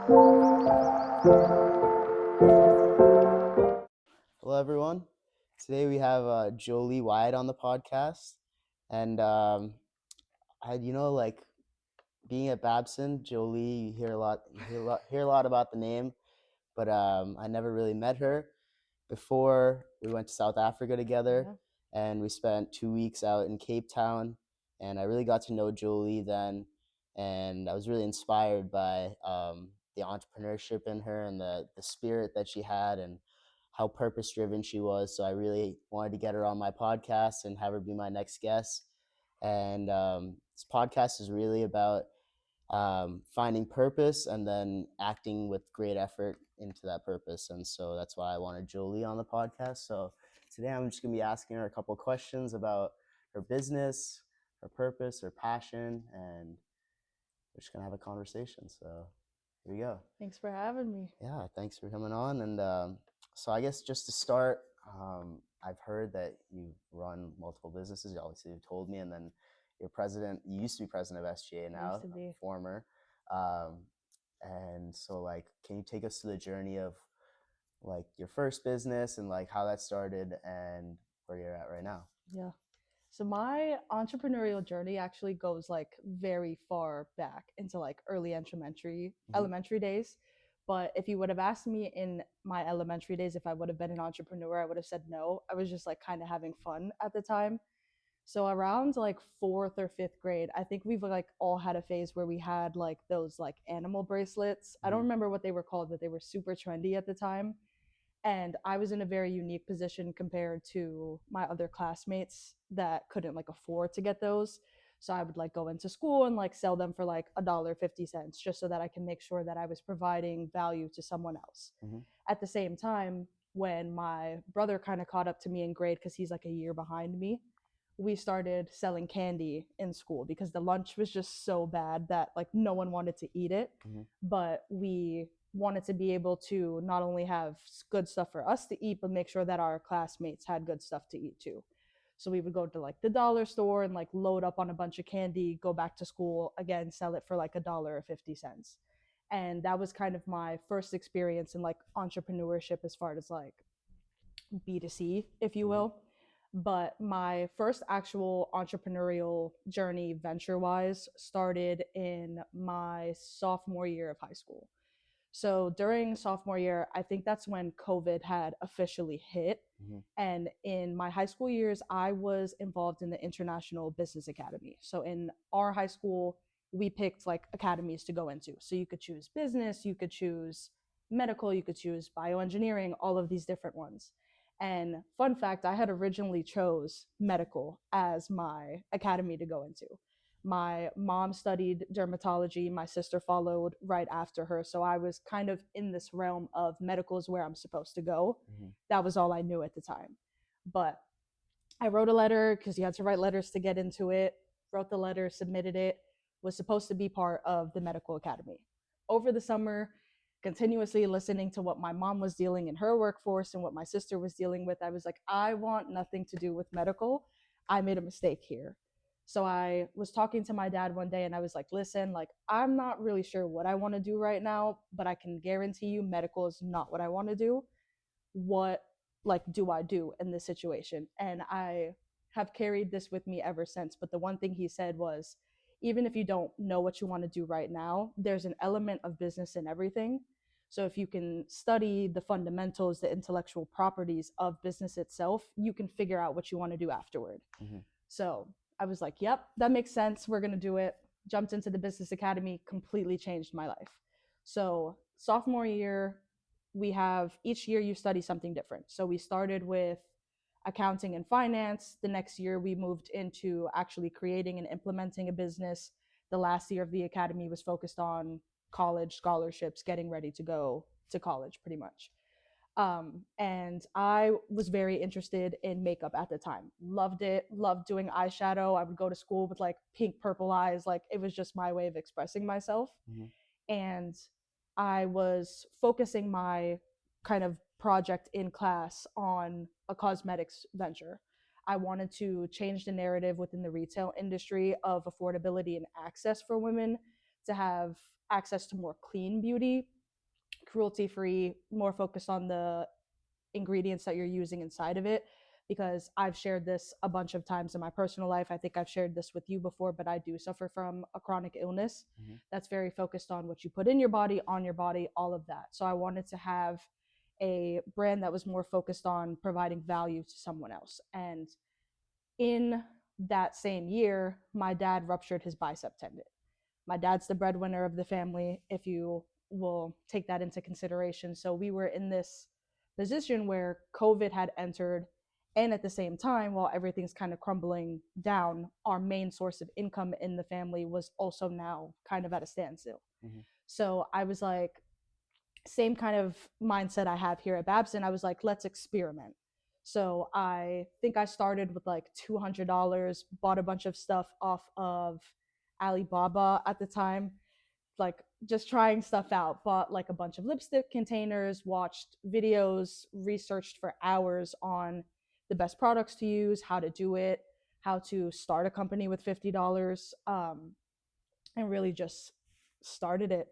Hello, everyone. Today we have Jolie Wyatt on the podcast, and like being at Babson, Jolie, you hear a lot about the name, but I never really met her before. We went to South Africa together, and we spent 2 weeks out in Cape Town, and I really got to know Jolie then, and I was really inspired by the entrepreneurship in her and the spirit that she had and how purpose driven she was. So I really wanted to get her on my podcast and have her be my next guest. And this podcast is really about finding purpose and then acting with great effort into that purpose. And so that's why I wanted Jolie on the podcast. So today I'm just going to be asking her a couple of questions about her business, her purpose, her passion, and we're just going to have a conversation. So here we go. Thanks for having me. Yeah, thanks for coming on. And so I guess just to start, I've heard that you run multiple businesses. Obviously, you've told me, and then you're president. You used to be president of SGA now, former. And so, like, can you take us to the journey of like your first business and like how that started and where you're at right now? Yeah. So my entrepreneurial journey actually goes like very far back into like early elementary days. But if you would have asked me in my elementary days if I would have been an entrepreneur, I would have said no. I was just like kind of having fun at the time. So around like fourth or fifth grade, I think we've like all had a phase where we had like those like animal bracelets. I don't remember what they were called, but they were super trendy at the time. And I was in a very unique position compared to my other classmates that couldn't like afford to get those. So I would like go into school and like sell them for like $1.50 just so that I can make sure that I was providing value to someone else. At the same time, when my brother kind of caught up to me in grade because he's like a year behind me, we started selling candy in school because the lunch was just so bad that like no one wanted to eat it. But we wanted to be able to not only have good stuff for us to eat, but make sure that our classmates had good stuff to eat too. So we would go to like the dollar store and like load up on a bunch of candy, go back to school again, sell it for like $1.50. And that was kind of my first experience in like entrepreneurship as far as like B2C, if you will. But my first actual entrepreneurial journey, venture wise, started in my sophomore year of high school. So during sophomore year, I think that's when COVID had officially hit. And in my high school years, I was involved in the International Business Academy. So in our high school, we picked like academies to go into. So you could choose business, you could choose medical, you could choose bioengineering, all of these different ones. And fun fact, I had originally chose medical as my academy to go into. My mom studied dermatology. My sister followed right after her. So I was kind of in this realm of medical is where I'm supposed to go. That was all I knew at the time. But I wrote a letter because you had to write letters to get into it. Wrote the letter, submitted it, was supposed to be part of the medical academy. Over the summer, continuously listening to what my mom was dealing in her workforce and what my sister was dealing with, I was like, I want nothing to do with medical. I made a mistake here. So I was talking to my dad one day and I was like, listen, like, I'm not really sure what I want to do right now, but I can guarantee you medical is not what I want to do. What like do I do in this situation? And I have carried this with me ever since. But the one thing he said was, even if you don't know what you want to do right now, there's an element of business in everything. So if you can study the fundamentals, the intellectual properties of business itself, you can figure out what you want to do afterward. So I was like, yep, that makes sense. We're going to do it. Jumped into the business academy, completely changed my life. So sophomore year, we have each year you study something different. So we started with accounting and finance. The next year we moved into actually creating and implementing a business. The last year of the academy was focused on college scholarships, getting ready to go to college pretty much. And I was very interested in makeup at the time. Loved it, loved doing eyeshadow. I would go to school with like pink, purple eyes. Like it was just my way of expressing myself. And I was focusing my kind of project in class on a cosmetics venture. I wanted to change the narrative within the retail industry of affordability and access for women to have access to more clean beauty, cruelty free, more focused on the ingredients that you're using inside of it. Because I've shared this a bunch of times in my personal life. I think I've shared this with you before, but I do suffer from a chronic illness that's very focused on what you put in your body, on your body, all of that. So I wanted to have a brand that was more focused on providing value to someone else. And in that same year, my dad ruptured his bicep tendon. My dad's the breadwinner of the family, if you will take that into consideration. So we were in this position where COVID had entered. And at the same time, while everything's kind of crumbling down, our main source of income in the family was also now kind of at a standstill. Mm-hmm. So I was like, same kind of mindset I have here at Babson. I was like, let's experiment. So I think I started with like $200, bought a bunch of stuff off of Alibaba at the time, like just trying stuff out. Bought like a bunch of lipstick containers, watched videos, researched for hours on the best products to use, how to do it, how to start a company with $50, and really just started it.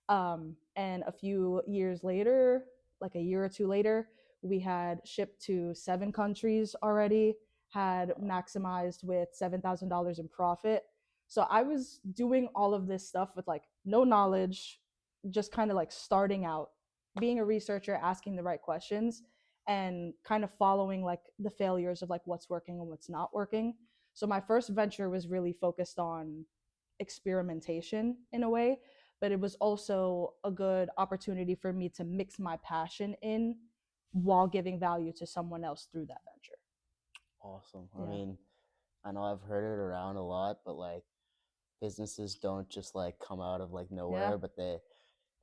And a few years later, like a year or two later, we had shipped to 7 countries already, had maximized with $7,000 in profit. So I was doing all of this stuff with like no knowledge, just kind of like starting out, being a researcher, asking the right questions, and kind of following like the failures of like what's working and what's not working. So my first venture was really focused on experimentation in a way, but it was also a good opportunity for me to mix my passion in while giving value to someone else through that venture. Awesome. I Yeah. mean, I know I've heard it around a lot, but like businesses don't just like come out of like Yeah. nowhere, but they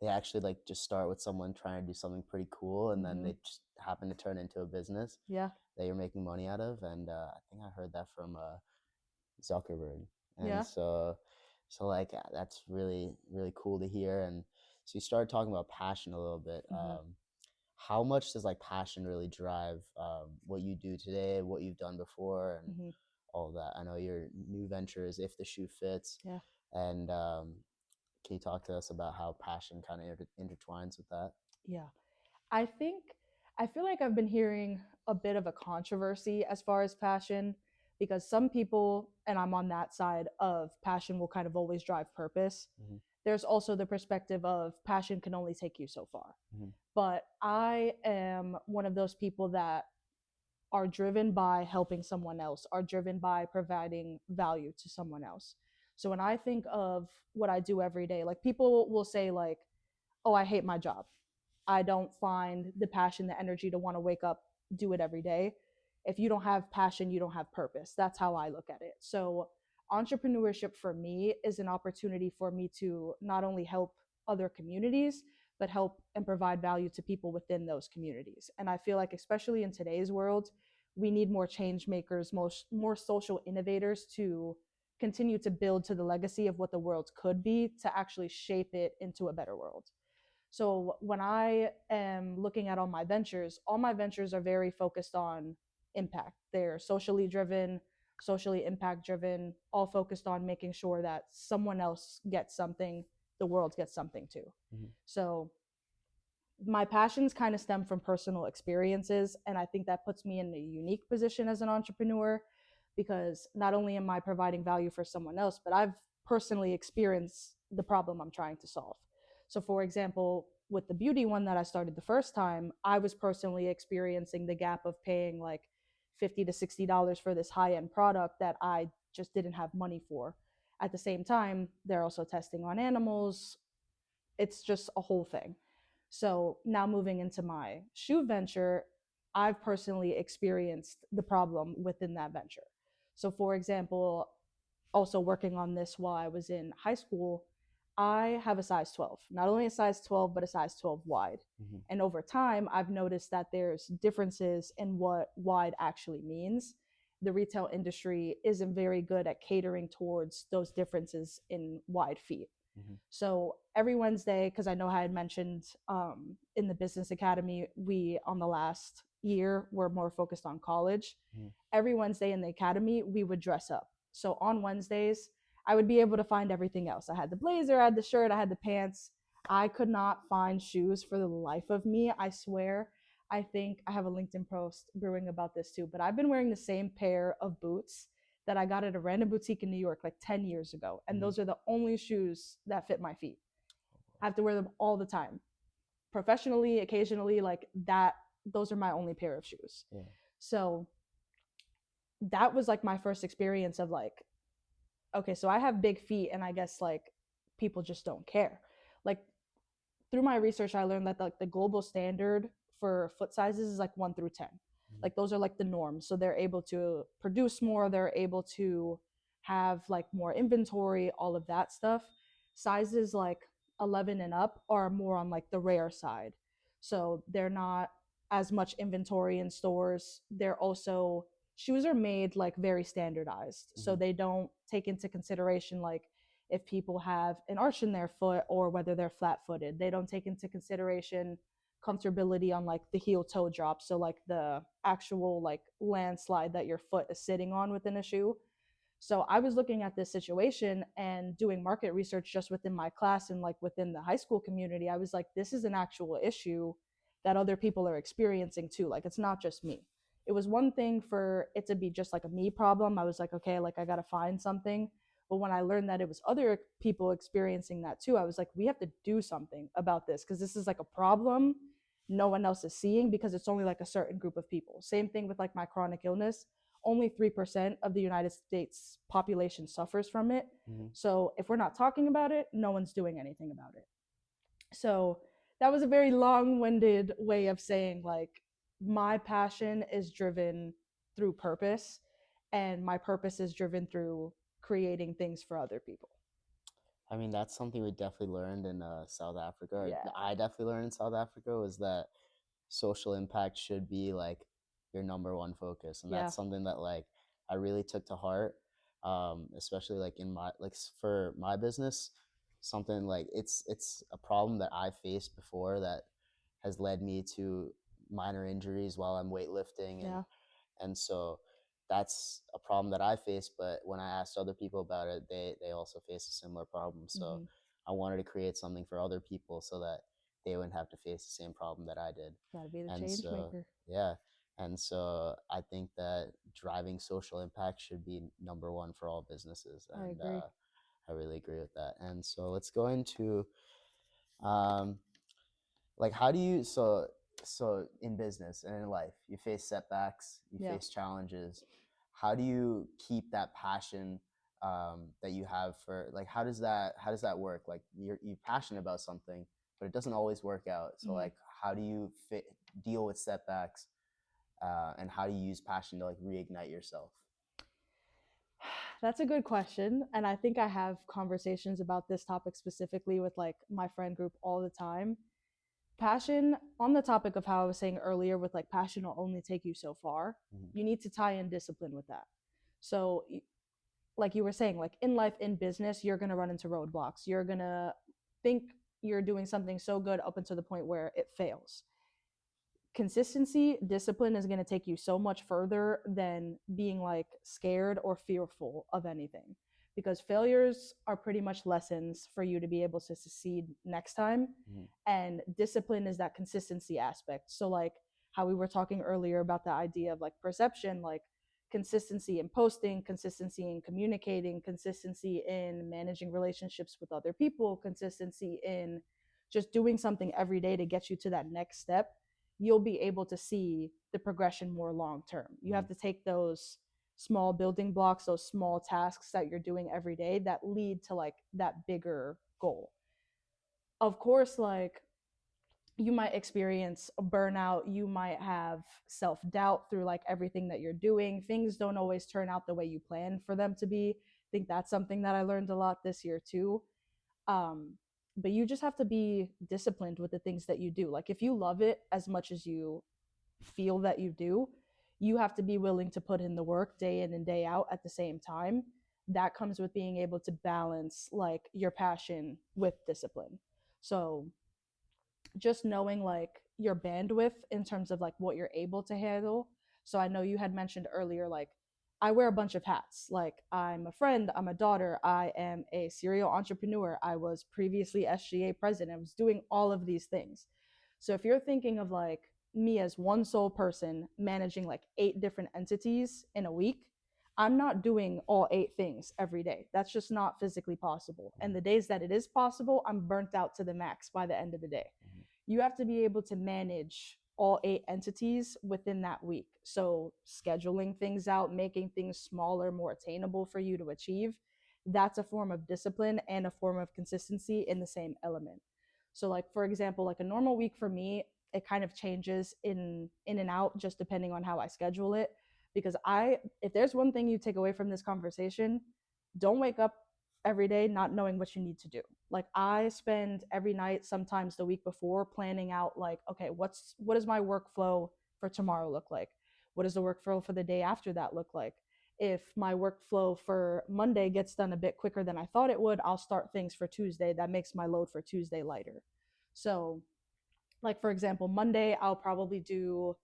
actually like just start with someone trying to do something pretty cool, and then Mm-hmm. they just happen to turn into a business Yeah. that you're making money out of. And I think I heard that from Zuckerberg. And Yeah. so like that's really cool to hear. And so you started talking about passion a little bit. Mm-hmm. How much does like passion really drive what you do today, what you've done before, and Mm-hmm. all of that? I know your new venture is If the Shoe Fits, Yeah. and can you talk to us about how passion kind of intertwines with that? Yeah. I think I feel like I've been hearing a bit of a controversy as far as passion, because some people, and I'm on that side of passion, will kind of always drive purpose. Mm-hmm. There's also the perspective of passion can only take you so far. Mm-hmm. But I am one of those people that are driven by helping someone else, are driven by providing value to someone else. So when I think of what I do every day, like people will say like, "Oh, I hate my job. I don't find the passion, the energy to want to wake up, do it every day." If you don't have passion, you don't have purpose. That's how I look at it. So, entrepreneurship for me is an opportunity for me to not only help other communities, but help and provide value to people within those communities. And I feel like, especially in today's world, we need more change makers, more social innovators to continue to build to the legacy of what the world could be, to actually shape it into a better world. So when I am looking at all my ventures are very focused on impact. They're socially driven, socially impact driven, all focused on making sure that someone else gets something, the world gets something too. Mm-hmm. So my passions kind of stem from personal experiences, and I think that puts me in a unique position as an entrepreneur, because not only am I providing value for someone else, but I've personally experienced the problem I'm trying to solve. So for example, with the beauty one that I started the first time, I was personally experiencing the gap of paying like $50 to $60 for this high-end product that I just didn't have money for. At the same time, they're also testing on animals. It's just a whole thing. So now moving into my shoe venture, I've personally experienced the problem within that venture. So, for example, also working on this while I was in high school, I have a size 12, not only a size 12, but a size 12 wide. Mm-hmm. And over time, I've noticed that there's differences in what wide actually means. The retail industry isn't very good at catering towards those differences in wide feet. Mm-hmm. So every Wednesday, because I know I had mentioned in the business academy, we on the last year were more focused on college. Mm-hmm. Every Wednesday in the academy, we would dress up. So on Wednesdays, I would be able to find everything else. I had the blazer, I had the shirt, I had the pants. I could not find shoes for the life of me. I swear. I think I have a LinkedIn post brewing about this too, but I've been wearing the same pair of boots that I got at a random boutique in New York like 10 years ago. And Mhm. those are the only shoes that fit my feet. I have to wear them all the time, professionally, occasionally, like that. Those are my only pair of shoes. Yeah. So that was like my first experience of like, okay, so I have big feet, and I guess like people just don't care. Like through my research, I learned that like the global standard for foot sizes is like 1 through 10. Mhm. Like those are like the norms. So they're able to produce more. They're able to have like more inventory, all of that stuff. Sizes like 11 and up are more on like the rare side. So they're not as much inventory in stores. They're also, shoes are made like very standardized. So Mhm. they don't take into consideration like if people have an arch in their foot or whether they're flat footed. They don't take into consideration comfortability on like the heel toe drop. So like the actual like landslide that your foot is sitting on within a shoe. So I was looking at this situation and doing market research just within my class and like within the high school community. I was like, this is an actual issue that other people are experiencing too. Like it's not just me. It was one thing for it to be just like a me problem. I was like, okay, like I got to find something. But when I learned that it was other people experiencing that too, I was like, we have to do something about this because this is like a problem no one else is seeing because it's only like a certain group of people. Same thing with like my chronic illness. Only 3% of the United States population suffers from it. Mhm. So if we're not talking about it, no one's doing anything about it. So that was a very long-winded way of saying like my passion is driven through purpose, and my purpose is driven through creating things for other people. I mean, that's something we definitely learned in South Africa. Or Yeah. I definitely learned in South Africa was that social impact should be like your number one focus, and Yeah. that's something that like I really took to heart, especially like in my for my business. Something like it's a problem that I faced before that has led me to minor injuries while I'm weightlifting, Yeah. and so that's a problem that I face. But when I asked other people about it, they also face a similar problem. So Mm-hmm. I wanted to create something for other people so that they wouldn't have to face the same problem that I did. Gotta be the And change so maker. yeah, and so I think that driving social impact should be number one for all businesses, I and agree. I really agree with that. And so let's go into um, like how do you so in business and in life you face setbacks, you Yeah. face challenges. How do you keep that passion that you have for like how does that work? Like you're passionate about something, but it doesn't always work out. So Mm-hmm. like how do you deal with setbacks, and how do you use passion to like reignite yourself? That's a good question. And I think I have conversations about this topic specifically with like my friend group all the time. Passion, on the topic of how I was saying earlier, with like passion will only take you so far. Mhm. You need to tie in discipline with that. So, like you were saying, like in life, in business, you're going to run into roadblocks. You're going to think you're doing something so good up until the point where it fails. Consistency, discipline is going to take you so much further than being like scared or fearful of anything, because failures are pretty much lessons for you to be able to succeed next time. Mhm. And discipline is that consistency aspect. So like how we were talking earlier about the idea of like perception, like consistency in posting, consistency in communicating, consistency in managing relationships with other people, consistency in just doing something every day to get you to that next step, you'll be able to see the progression more long term. You Mhm. have to take those small building blocks, those small tasks that you're doing every day that lead to like that bigger goal. Of course, like you might experience a burnout, you might have self-doubt through like everything that you're doing. Things don't always turn out the way you plan for them to be. I think that's something that I learned a lot this year too. um, but you just have to be disciplined with the things that you do. Like if you love it as much as you feel that you do, you have to be willing to put in the work day in and day out at the same time. That comes with being able to balance like your passion with discipline. So just knowing like your bandwidth in terms of like what you're able to handle. So I know you had mentioned earlier, like I wear a bunch of hats. Like, I'm a friend, I'm a daughter, I am a serial entrepreneur, I was previously SGA president, I was doing all of these things. So if you're thinking of like me as one sole person managing like 8 different entities in a week, I'm not doing all 8 things every day. That's just not physically possible. And the days that it is possible, I'm burnt out to the max by the end of the day. You have to be able to manage all 8 entities within that week. So scheduling things out, making things smaller, more attainable for you to achieve, that's a form of discipline and a form of consistency in the same element. So like for example, like a normal week for me, it kind of changes in and out just depending on how I schedule it. Because I if there's one thing you take away from this conversation, don't wake up every day not knowing what you need to do. Like I spend every night, sometimes the week before, planning out like, okay, what does my workflow for tomorrow look like? What does the workflow for the day after that look like? If my workflow for Monday gets done a bit quicker than I thought it would, I'll start things for Tuesday. That makes my load for Tuesday lighter. So like for example, Monday I'll probably do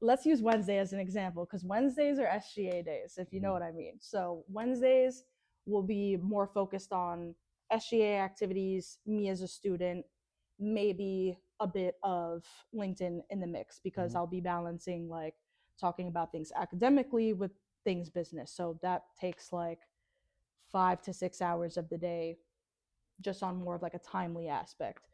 let's use Wednesday as an example because Wednesdays are SGA days, if you know what I mean. So Wednesdays will be more focused on SGA activities, me as a student, maybe a bit of LinkedIn in the mix because I'll be balancing like talking about things academically with things business. So that takes like 5 to 6 hours of the day just on more of like a timely aspect.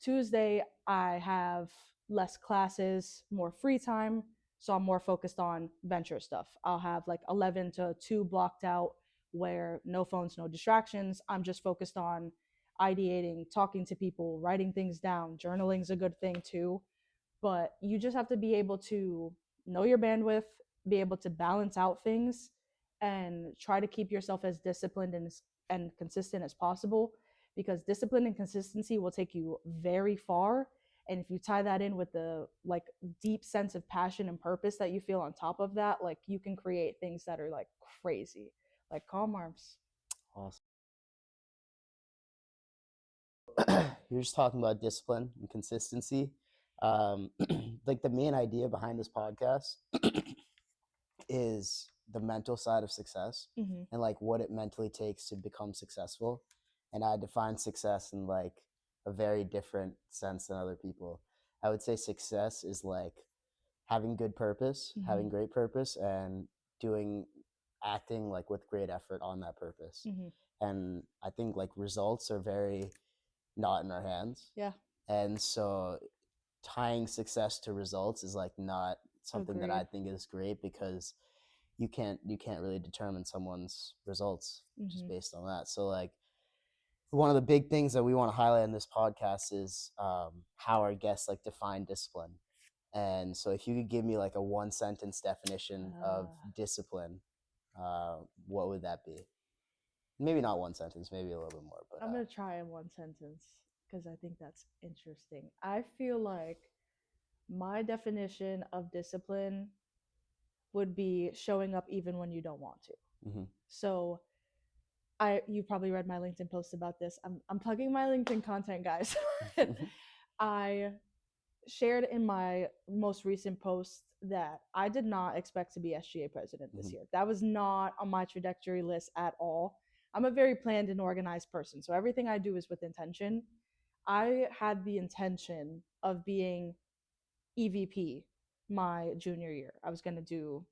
Tuesday, I have less classes, more free time. So I'm more focused on venture stuff. I'll have like 11 to 2 blocked out where no phones, no distractions. I'm just focused on ideating, talking to people, writing things down. Journaling's a good thing too. But you just have to be able to know your bandwidth, be able to balance out things, and try to keep yourself as disciplined and consistent as possible because discipline and consistency will take you very far. And if you tie that in with the like deep sense of passion and purpose that you feel on top of that, like you can create things that are like crazy, like calm arms. Awesome. You're just talking about discipline and consistency. Um, like the main idea behind this podcast is the mental side of success and like what it mentally takes to become successful. And I define success in like a very different sense than other people. I would say success is like having good purpose, having great purpose, and doing acting like with great effort on that purpose. And I think like results are very not in our hands. Yeah. And so tying success to results is like not something that I think is great because you can't really determine someone's results just based on that. So like one of the big things that we want to highlight in this podcast is how our guests like define discipline. And so if you could give me like a 1 sentence definition of discipline, what would that be? Maybe not 1 sentence, maybe a little bit more. But I'm gonna try in 1 sentence because I think that's interesting. I feel like my definition of discipline would be showing up even when you don't want to. So you probably read my LinkedIn post about this. I'm plugging my LinkedIn content, guys. I shared in my most recent post that I did not expect to be SGA president this year. That was not on my trajectory list at all. I'm a very planned and organized person, so everything I do is with intention. I had the intention of being EVP my junior year. I was going to do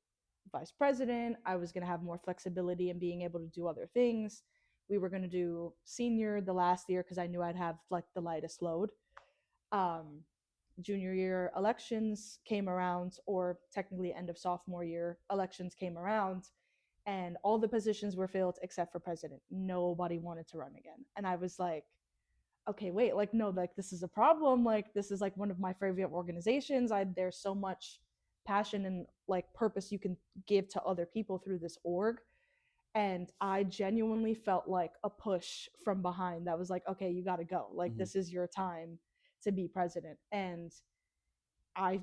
vice president. I was going to have more flexibility in being able to do other things. We were going to do senior the last year because I knew I'd have like the lightest load. Junior year elections came around, or technically end of sophomore year elections came around, and all the positions were filled except for president. Nobody wanted to run again. And I was like, okay, wait, like, no, like, this is a problem. Like, this is like one of my favorite organizations. There's so much passion and like purpose you can give to other people through this org. And I genuinely felt like a push from behind that was like, okay, you got to go. Like, this is your time to be president. And I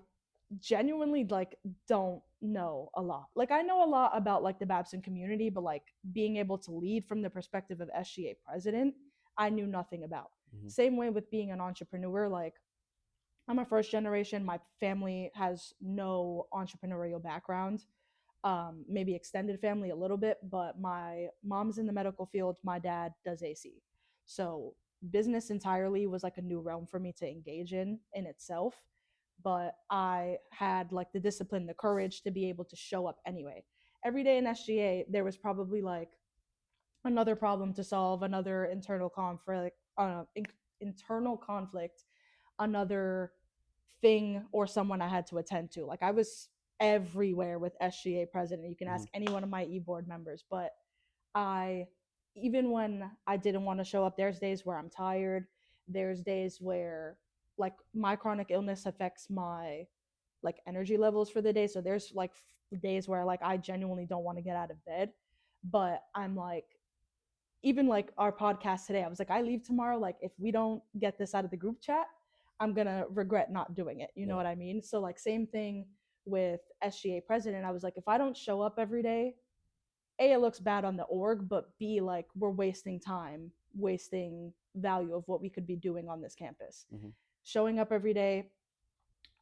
genuinely like don't know a lot. Like I know a lot about like the Babson community, but like being able to lead from the perspective of SGA president, I knew nothing about. Same way with being an entrepreneur, like I'm a first generation. My family has no entrepreneurial background. maybe extended family a little bit, but my mom's in the medical field, my dad does AC. So business entirely was like a new realm for me to engage in itself. But I had like the discipline, the courage to be able to show up anyway. Every day in SGA, there was probably like another problem to solve, another internal conflict, another thing or someone I had to attend to. Like I was everywhere with SGA president. You can Mm-hmm. ask any one of my e-board members, but I even when I didn't want to show up, there's days where I'm tired. There's days where like my chronic illness affects my like energy levels for the day. So there's like days where like I genuinely don't want to get out of bed, but I'm like even like our podcast today, I was like, I leave tomorrow. Like, if we don't get this out of the group chat, I'm gonna regret not doing it. You know Yeah. what I mean? So like same thing with SGA president. I was like, if I don't show up every day, A, it looks bad on the org, but B, like we're wasting time, wasting value of what we could be doing on this campus. Mm-hmm. Showing up every day,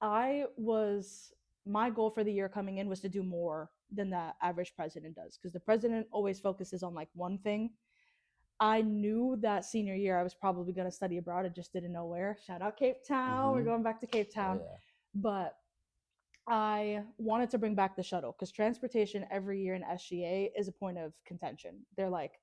I was my goal for the year coming in was to do more than the average president does because the president always focuses on like one thing. I knew that senior year I was probably going to study abroad. I just didn't know where. Shout out Cape Town. We're Mm-hmm. going back to Cape Oh Town. yeah. But I wanted to bring back the shuttle because transportation every year in SGA is a point of contention. They're like,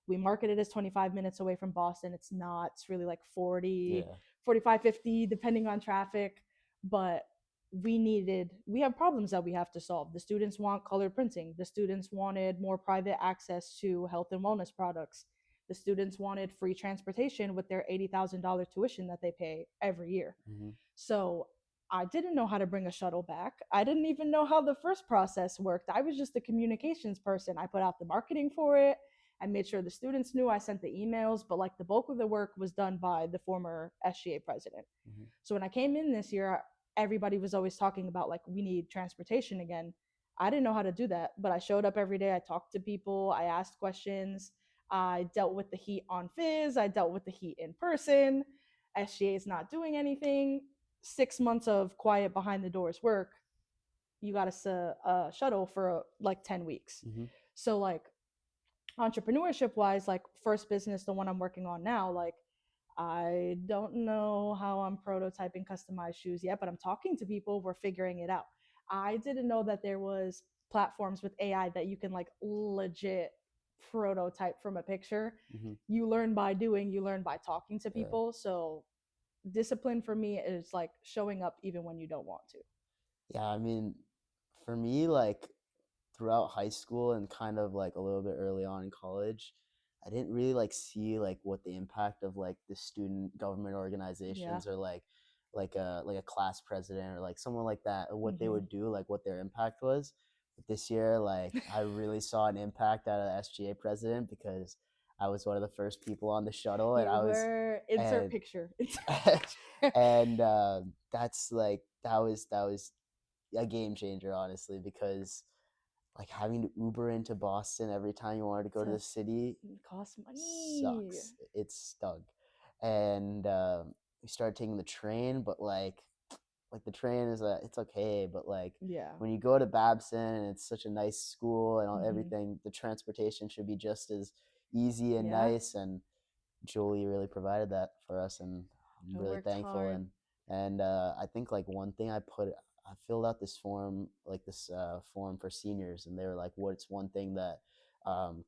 we market it as 25 minutes away from Boston. It's not. It's really like 40, Yeah. 45, 50, depending on traffic. But we have problems that we have to solve. The students want colored printing. The students wanted more private access to health and wellness products. The students wanted free transportation with their $80,000 tuition that they pay every year. Mm-hmm. So I didn't know how to bring a shuttle back. I didn't even know how the first process worked. I was just a communications person. I put out the marketing for it. I made sure the students knew. I sent the emails, but like the bulk of the work was done by the former SGA president. Mm-hmm. So when I came in this year, everybody was always talking about like we need transportation again. I didn't know how to do that, but I showed up every day. I talked to people. I asked questions. I dealt with the heat on Fizz. I dealt with the heat in person. SGA is not doing anything. 6 months of quiet behind the doors work. You got a shuttle for like 10 weeks. Mm-hmm. So like entrepreneurship wise, like first business, the one I'm working on now, like I don't know how I'm prototyping customized shoes yet, but I'm talking to people. We're figuring it out. I didn't know that there was platforms with AI that you can like legit prototype from a picture. Mm-hmm. You learn by doing, you learn by talking to Yeah. people. So discipline for me is like showing up even when you don't want to. Yeah, I mean, for me, like throughout high school and kind of like a little bit early on in college, I didn't really like see like what the impact of like the student government Yeah. organizations or like a class president or like someone like that or what they Mm-hmm. would do, like what their impact was. But this year, like I really saw an impact out of the SGA president because I was one of the first people on the shuttle and You I was were insert and picture. and that was a game changer, honestly, because like having to Uber into Boston every time you wanted to go to the Just city cost money. sucks. It stunk, and we started taking the train, but like the train is it's okay, but like Yeah. when you go to Babson and it's such a nice school and all, Mm-hmm. everything, the transportation should be just as easy and Yeah. nice, and Jolie really provided that for us, and I'm I really worked thankful. hard. And I think like one thing I filled out this form, like this form for seniors, and they were like, "What's one thing that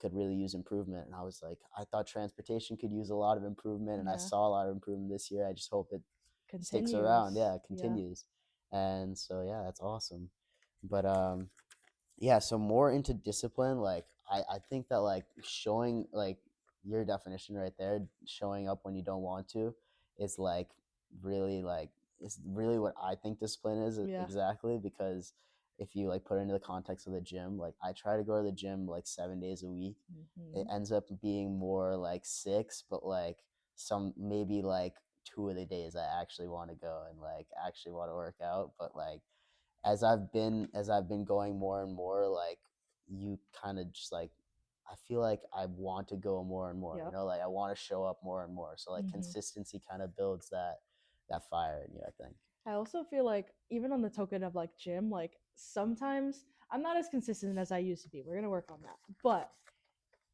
could really use improvement?" And I was like, I thought transportation could use a lot of improvement, and I Yeah. saw a lot of improvement this year. I just hope it sticks around. Continues. Yeah, it Yeah. continues. And so yeah, that's awesome. But yeah, so more into discipline, like I think that like showing like your definition right there, showing up when you don't want to, is really like is really what I think discipline is Yeah. exactly, because if you like put it into the context of the gym, like I try to go to the gym like 7 days a week. It Mm-hmm. ends up being more like six, but like some maybe like two of the days I actually want to go and like actually want to work out, but like as I've been going more and more, like you kind of just like I feel like I want to go more and more, Yep. like I want to show up more and more. So like Mm-hmm. consistency kind of builds that fire in you, I think. I also feel like even on the token of like gym, like sometimes I'm not as consistent as I used to be. We're gonna work on that. But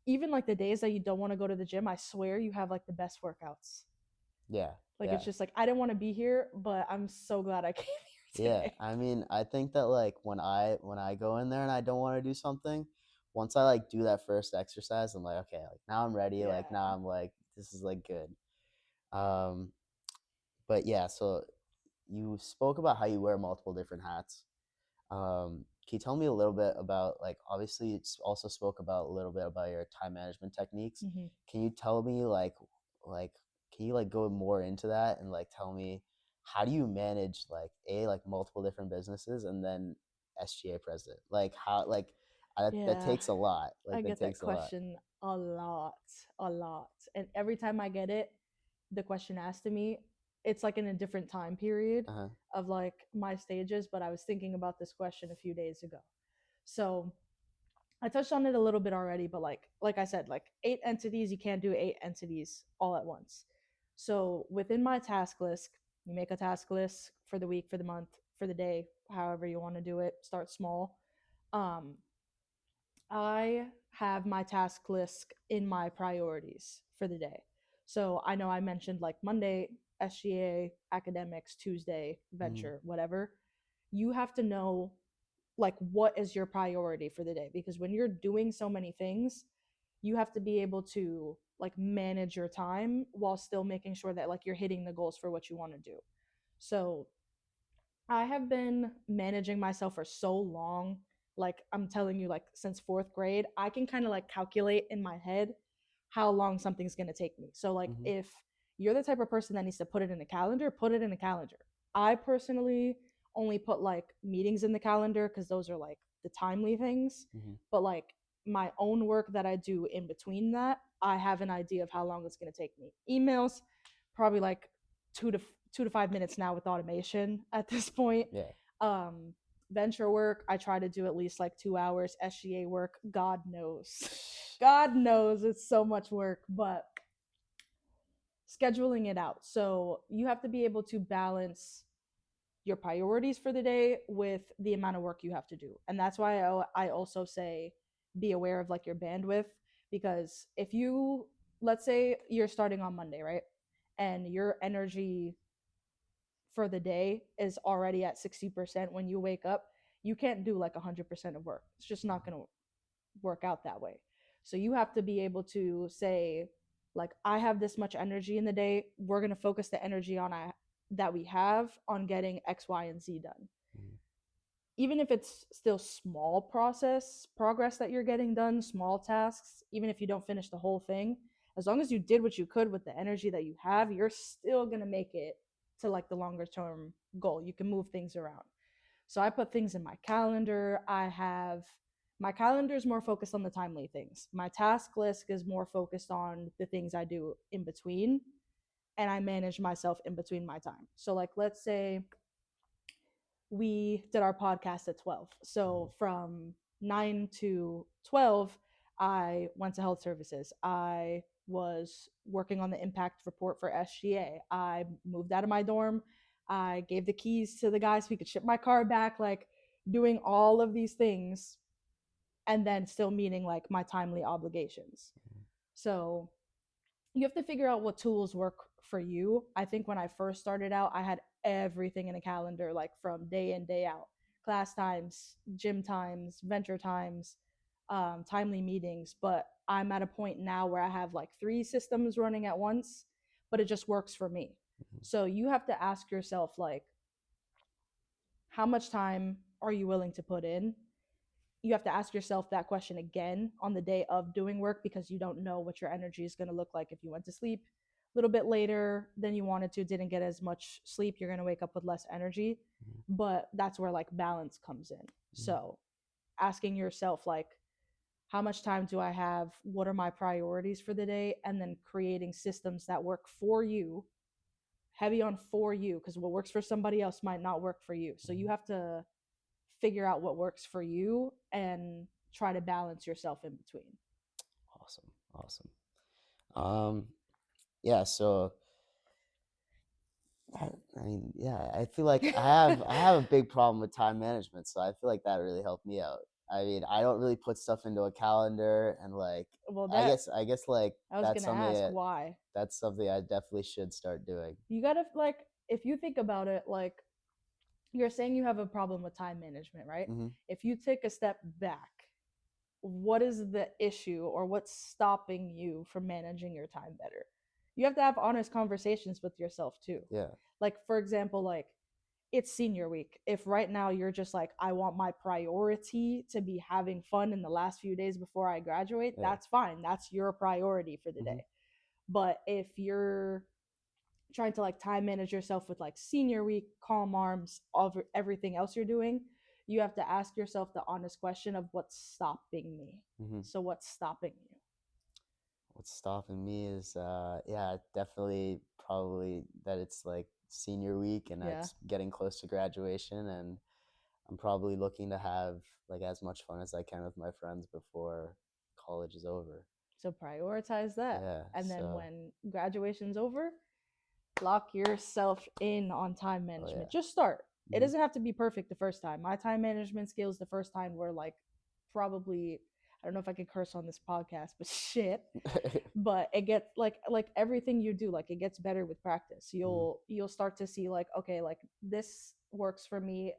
even like the days that you don't want to go to the gym, I swear you have like the best workouts. Yeah, Like yeah. it's just like I didn't want to be here, but I'm so glad I came here Yeah, today. I mean, I think that like when I go in there and I don't want to do something, once I like do that first exercise, I'm like, okay, like now I'm ready. Like Yeah. now I'm like, this is like good. Um, but yeah, so you spoke about how you wear multiple different hats. Can you tell me a little bit about like obviously you also spoke about a little bit about your time management techniques. Mm-hmm. Can you tell me like can you like go more into that and like tell me how do you manage like multiple different businesses and then SGA president? Like how like that Yeah. takes a lot. Like I that get that takes a lot. question a lot, a lot. And every time I get it, the question asked to me, it's like in a different time period Uh-huh. of like my stages, but I was thinking about this question a few days ago. So I touched on it a little bit already, but like I said, like 8 entities, you can't do 8 entities all at once. So within my task list, you make a task list for the week, for the month, for the day, however you want to do it. Start small. Um, I have my task list in my priorities for the day. So I know I mentioned like Monday, SGA, academics, Tuesday, Mm-hmm. venture, whatever. You have to know like what is your priority for the day because when you're doing so many things, you have to be able to like manage your time while still making sure that like you're hitting the goals for what you want to do. So I have been managing myself for so long. Like I'm telling you, like since fourth grade, I can kind of like calculate in my head how long something's gonna take me. So like Mm-hmm. if you're the type of person that needs to put it in a calendar, put it in a calendar. I personally only put like meetings in the calendar because those are like the timely things. Mm-hmm. But like my own work that I do in between that, I have an idea of how long it's gonna take me. Emails, probably like 2 to 5 minutes now with automation at this point. Yeah. Um, Venture work, I try to do at least like 2 hours. SGA work, God knows. God knows it's so much work, but scheduling it out. So you have to be able to balance your priorities for the day with the amount of work you have to do. And that's why I also say be aware of like your bandwidth because if you, let's say you're starting on Monday, right? And your energy for the day is already at 60% when you wake up, you can't do like 100% of work. It's just not going to work out that way. So you have to be able to say, like, I have this much energy in the day. We're going to focus the energy on that we have on getting X, Y, and Z done. Mm-hmm. Even if it's still small progress that you're getting done, small tasks, even if you don't finish the whole thing, as long as you did what you could with the energy that you have, you're still going to make it to like the longer term goal. You can move things around. So I put things in my calendar. I have my calendar is more focused on the timely things. My task list is more focused on the things I do in between, and I manage myself in between my time. So like let's say we did our podcast at 12. Mm-hmm. So from 9 to 12, I went to health services. I was working on the impact report for SGA. I moved out of my dorm. I gave the keys to the guys so he could ship my car back, like doing all of these things and then still meeting like my timely obligations. So you have to figure out what tools work for you. I think when I first started out, I had everything in a calendar, like from day in, day out, class times, gym times, venture times, timely meetings. But I'm at a point now where I have like 3 systems running at once, but it just works for me. So you have to ask yourself, like, how much time are you willing to put in? You have to ask yourself that question again on the day of doing work because you don't know what your energy is going to look like if you went to sleep a little bit later than you wanted to, didn't get as much sleep, you're going to wake up with less energy. But that's where like balance comes in. Mm-hmm. So asking yourself, like, how much time do I have? What are my priorities for the day? And then creating systems that work for you, heavy on for you, because what works for somebody else might not work for you. So Mm-hmm. you have to figure out what works for you and try to balance yourself in between. Awesome. Awesome. Um, yeah, so I, I mean, yeah, I feel like I have a big problem with time management, so I feel like that really helped me out. I mean, I don't really put stuff into a calendar, and like, Well, I guess like I was gonna ask why. that's something I definitely should start doing. You gotta like, if you think about it, like you're saying you have a problem with time management, right? Hmm. If you take a step back, what is the issue or what's stopping you from managing your time better? You have to have honest conversations with yourself too. Yeah. Like, for example, like it's senior week. If right now you're just like, I want my priority to be having fun in the last few days before I graduate, Yeah. that's fine. That's your priority for the Hmm. day. But if you're trying to like time manage yourself with like senior week, calm arms, all everything else you're doing, you have to ask yourself the honest question of what's stopping me. Hmm. So what's stopping you? What's stopping me is, yeah, definitely probably that it's like senior week and Yeah. it's getting close to graduation, and I'm probably looking to have like as much fun as I can with my friends before college is over. So prioritize that. Yeah. And then So, when graduation's over, lock yourself in on time oh management. yeah. Just start. It Hmm. doesn't have to be perfect the first time. My time management skills the first time were like probably, I don't know if I could curse on this podcast, but shit. But it gets like everything you do, like it gets better with practice. Hmm. You'll start to see like, okay, like this works for me,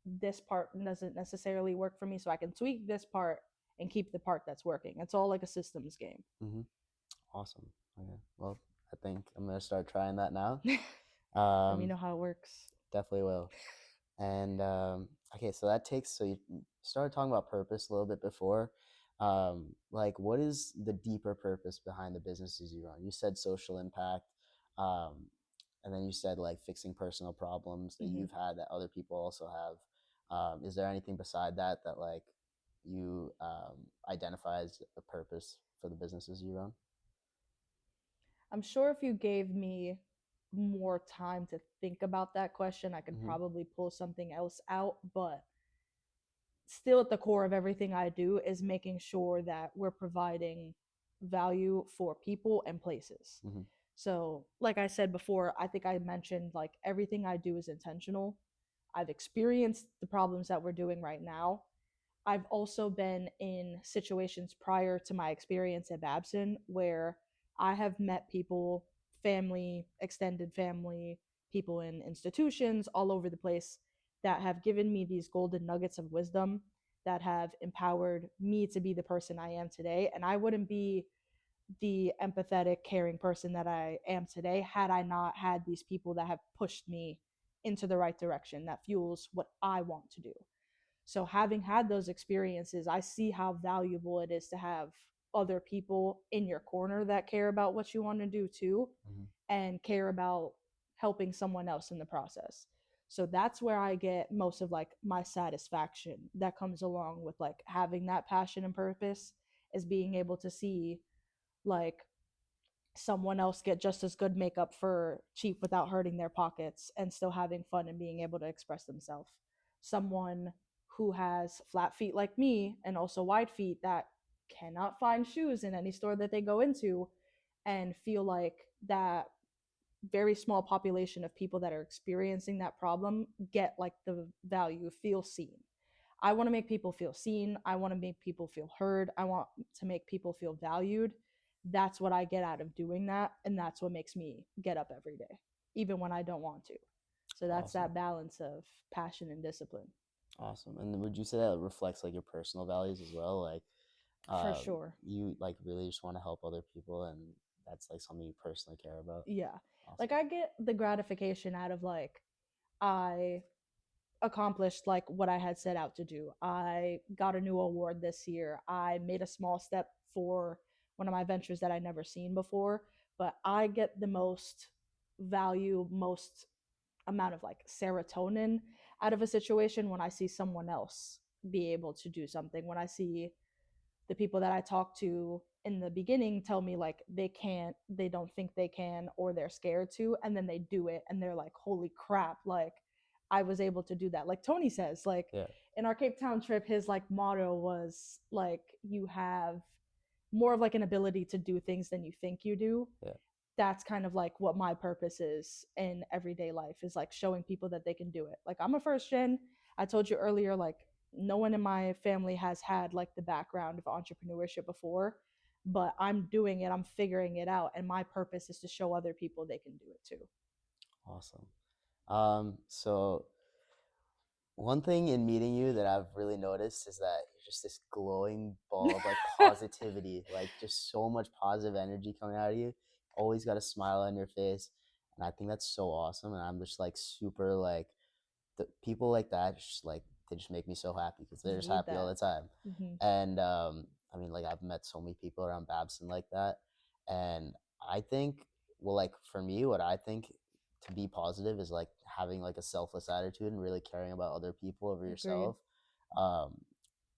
this part doesn't necessarily work for me, so I can tweak this part and keep the part that's working. It's all like a systems game. Hmm. Awesome. Okay. Well, I think I'm gonna start trying that now. Let me Um, know how it works. Definitely will. And okay, so that takes so you started talking about purpose a little bit before. Like, what is the deeper purpose behind the businesses you run? You said social impact, um, and then you said like fixing personal problems that Hmm. you've had that other people also have. Is there anything beside that that like you identify as a purpose for the businesses you run? I'm sure if you gave me more time to think about that question, I could Hmm. probably pull something else out. But still, at the core of everything I do is making sure that we're providing value for people and places. Hmm. So, like I said before, I think I mentioned like everything I do is intentional. I've experienced the problems that we're doing right now. I've also been in situations prior to my experience at Babson where I have met people, family, extended family, people in institutions all over the place that have given me these golden nuggets of wisdom that have empowered me to be the person I am today. And I wouldn't be the empathetic, caring person that I am today had I not had these people that have pushed me into the right direction that fuels what I want to do. So, having had those experiences, I see how valuable it is to have other people in your corner that care about what you want to do too Hmm. and care about helping someone else in the process. So that's where I get most of like my satisfaction that comes along with like having that passion and purpose, is being able to see like someone else get just as good makeup for cheap without hurting their pockets and still having fun and being able to express themselves. Someone who has flat feet like me and also wide feet that cannot find shoes in any store that they go into and feel like that very small population of people that are experiencing that problem get like the value, feel seen. I want to make people feel seen. I want to make people feel heard. I want to make people feel valued. That's what I get out of doing that. And that's what makes me get up every day, even when I don't want to. So that's Awesome. that balance of passion and discipline. Awesome. And would you say that reflects like your personal values as well? Like, For uh, sure. you like really just want to help other people, and that's like something you personally care about. Yeah. Like Awesome. I get the gratification out of like, I accomplished like what I had set out to do. I got a new award this year. I made a small step for one of my ventures that I never seen before, but I get the most value, most amount of like serotonin out of a situation when I see someone else be able to do something. When I see the people that I talk to in the beginning tell me like they can't, they don't think they can, or they're scared to, and then they do it and they're like, holy crap, like I was able to do that. Like Tony says, like Yeah. in our Cape Town trip, his like motto was like, you have more of like an ability to do things than you think you do. Yeah. that's kind of like what my purpose is in everyday life, is like showing people that they can do it. Like, I'm a first gen. I told you earlier, like, no one in my family has had like the background of entrepreneurship before, but I'm doing it, I'm figuring it out, and my purpose is to show other people they can do it too. Awesome. So one thing in meeting you that I've really noticed is that you're just this glowing ball of like positivity, like just so much positive energy coming out of you. Always got a smile on your face, and I think that's so awesome. And I'm just like super like the people like that. Just like they just make me so happy because they're You just need happy all that. the time. Hmm. And I mean, like I've met so many people around Babson like that, and I think, well, like for me, what I think to be positive is like having like a selfless attitude and really caring about other people over Agreed. yourself. Um,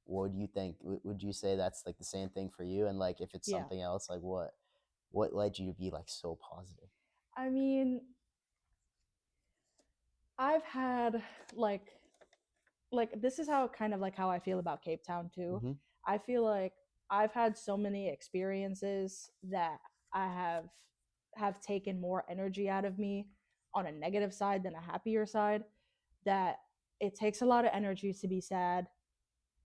what do you think? Would you say that's like the same thing for you? And like if it's Yeah. something else, like what led you to be like so positive? I mean, I've had like this is how kind of like how I feel about Cape Town too. Mm-hmm. I feel like I've had so many experiences that I have taken more energy out of me on a negative side than a happier side, that it takes a lot of energy to be sad.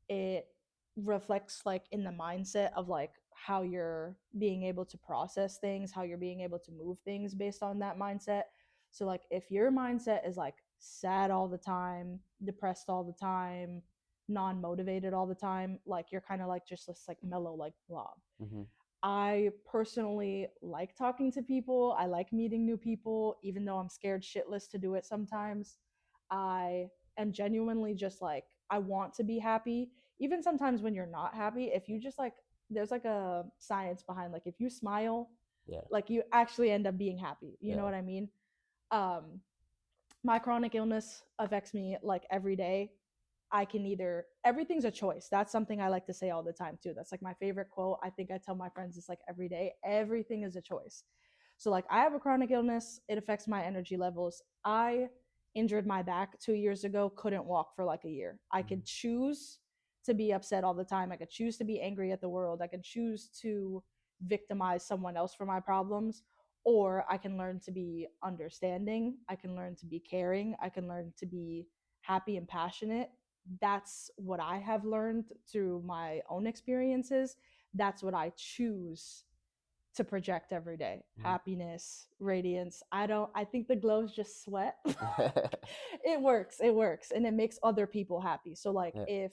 It reflects like in the mindset of like how you're being able to process things, how you're being able to move things based on that mindset. So like if your mindset is like sad all the time, depressed all the time, non-motivated all the time, like you're kind of like just this like mellow like blob. Mm-hmm. I personally like talking to people. I like meeting new people, even though I'm scared shitless to do it sometimes. I am genuinely just like, I want to be happy. Even sometimes when you're not happy, if you just like, there's like a science behind like, if you smile, Yeah. like you actually end up being happy. You know Yeah. what I mean? Um, my chronic illness affects me like every day. I can either, everything's a choice. That's something I like to say all the time too. That's like my favorite quote. I think I tell my friends it's like every day, everything is a choice. So like I have a chronic illness, it affects my energy levels. I injured my back 2 years ago, couldn't walk for like a year. I Mm-hmm. could choose to be upset all the time. I could choose to be angry at the world. I could choose to victimize someone else for my problems, or I can learn to be understanding. I can learn to be caring. I can learn to be happy and passionate. That's what I have learned through my own experiences. That's what I choose to project every day. Mm-hmm. Happiness, radiance. I think the glow's just sweat. Yeah. It works, and it makes other people happy. So like if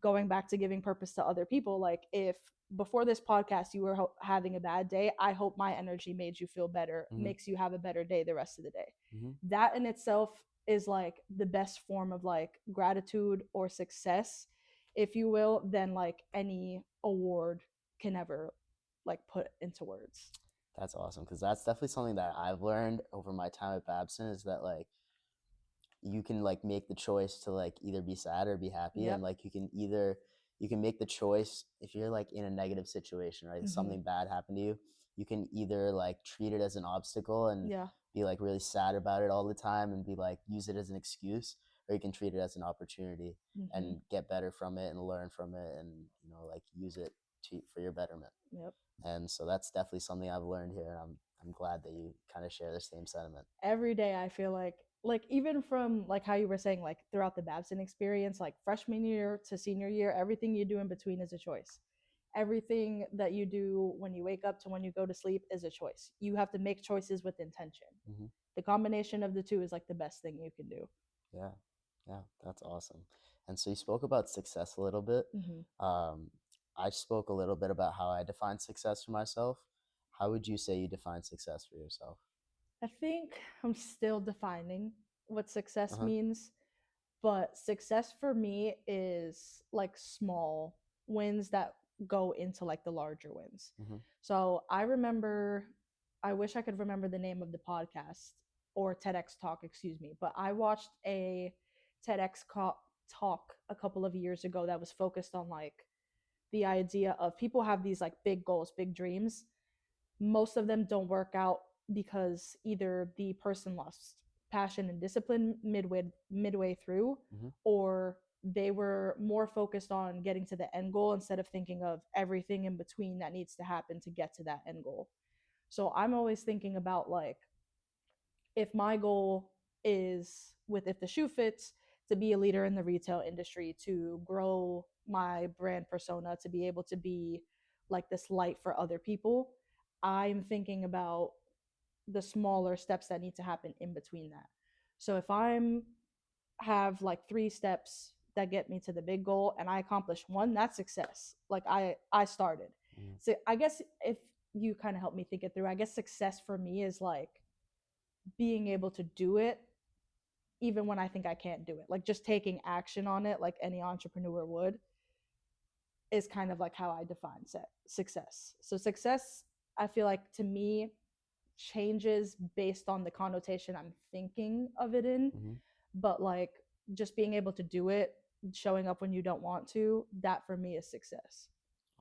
going back to giving purpose to other people, like if before this podcast you were having a bad day, I hope my energy made you feel better, Mm-hmm. makes you have a better day the rest of the day. Mm-hmm. That in itself is like the best form of like gratitude or success, if you will, than like any award can ever like put into words. That's awesome because that's definitely something that I've learned over my time at Babson is that like you can like make the choice to like either be sad or be happy, and Yep. like you can make the choice if you're like in a negative situation, right? Mm-hmm. Something bad happened to you, you can either like treat it as an obstacle and Yeah. be like really sad about it all the time and be like use it as an excuse, or you can treat it as an opportunity Mm-hmm. and get better from it and learn from it and like use it for your betterment. Yep. And so that's definitely something I've learned here, and I'm glad that you kind of share the same sentiment. Every day I feel like even from like how you were saying, like throughout the Babson experience, like freshman year to senior year, everything you do in between is a choice. Everything that you do when you wake up to when you go to sleep is a choice. You have to make choices with intention. Hmm. The combination of the two is like the best thing you can do. Yeah, yeah, that's awesome. And so you spoke about success a little bit. Mm-hmm. Um, I spoke a little bit about how I define success for myself. How would you say you define success for yourself? I think I'm still defining what Uh success huh. means, but success for me is like small wins that go into like the larger wins. Hmm. So I remember, I wish I could remember the name of the podcast or TEDx talk, excuse me, but I watched a talk a couple of years ago that was focused on like the idea of people have these like big goals, big dreams. Most of them don't work out because either the person lost passion and discipline midway through, Hmm. or they were more focused on getting to the end goal instead of thinking of everything in between that needs to happen to get to that end goal. So I'm always thinking about like, if my goal is with If the Shoe Fits to be a leader in the retail industry, to grow my brand persona, to be able to be like this light for other people, I'm thinking about the smaller steps that need to happen in between that. So if I'm have like 3 steps that get me to the big goal and I accomplish one, that's success. Like I started. Mm-hmm. So I guess if you kind of help me think it through, I guess success for me is like being able to do it even when I think I can't do it. Like just taking action on it like any entrepreneur would is kind of like how I define success. So success, I feel like to me changes based on the connotation I'm thinking of it in, Mm-hmm. but like just being able to do it, showing up when you don't want to, that for me is success.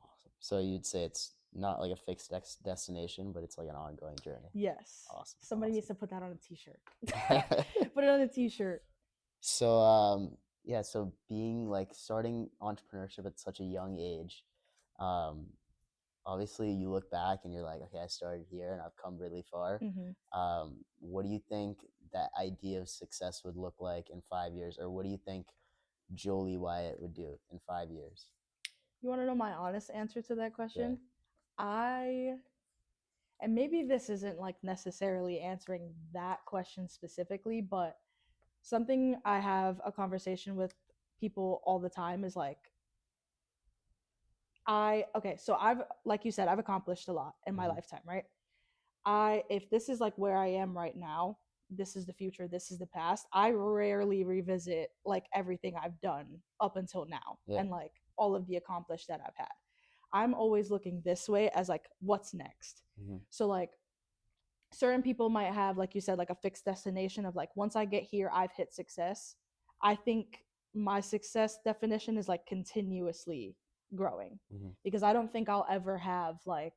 Awesome. So you'd say it's not like a fixed destination, but it's like an ongoing journey. Yes. Awesome. Somebody needs to put that on a t-shirt. Awesome. Put it on a t-shirt. So yeah, so being like starting entrepreneurship at such a young age, um obviously you look back and you're like, okay, I started here and I've come really far. Mm-hmm. What do you think that idea of success would look like in 5 years, or what do you think Jolie Wyatt would do in 5 years? You want to know my honest answer to that Yeah. question? I and maybe this isn't like necessarily answering that question specifically, but something I have a conversation with people all the time is like, so I've, like you said, I've accomplished a lot in my Mm-hmm. lifetime, right? If this is like where I am right now, this is the future, this is the past. I rarely revisit like everything I've done up until now Yeah. and like all of the accomplished that I've had. I'm always looking this way as like what's next. Mm-hmm. So like certain people might have, like you said, like a fixed destination of like, once I get here I've hit success. I think my success definition is like continuously growing, Mm-hmm. because I don't think I'll ever have like,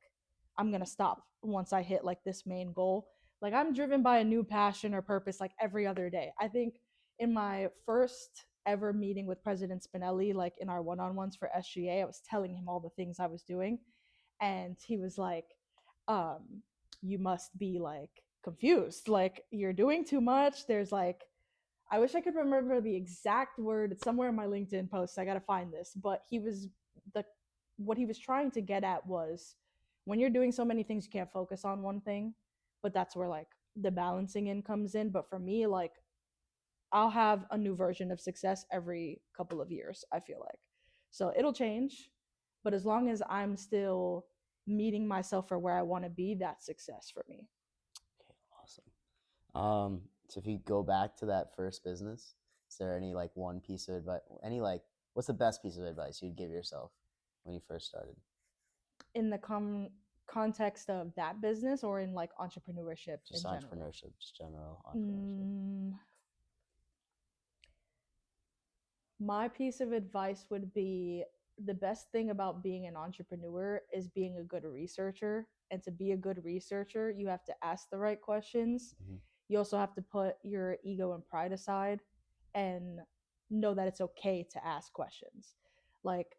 I'm gonna stop once I hit like this main goal. Like I'm driven by a new passion or purpose like every other day. I think in my first ever meeting with President Spinelli, like in our one-on-ones for SGA, I was telling him all the things I was doing, and he was like, um you must be like confused, like you're doing too much. There's like, I wish I could remember the exact word, it's somewhere in my LinkedIn post, I gotta find this, but he was the what he was trying to get at was, when you're doing so many things you can't focus on one thing, but that's where like the balancing in comes in. But for me, like I'll have a new version of success every couple of years, I feel like. So it'll change, but as long as I'm still meeting myself for where I want to be, that's success for me. Okay, awesome. So if you go back to that first business, is there any like one piece of advice, any like, what's the best piece of advice you'd give yourself when you first started? In the context of that business or in like entrepreneurship Just in general? entrepreneurship, just general entrepreneurship. Mm, my piece of advice would be, the best thing about being an entrepreneur is being a good researcher. And to be a good researcher, you have to ask the right questions. Mm-hmm. You also have to put your ego and pride aside and know that it's okay to ask questions. Like,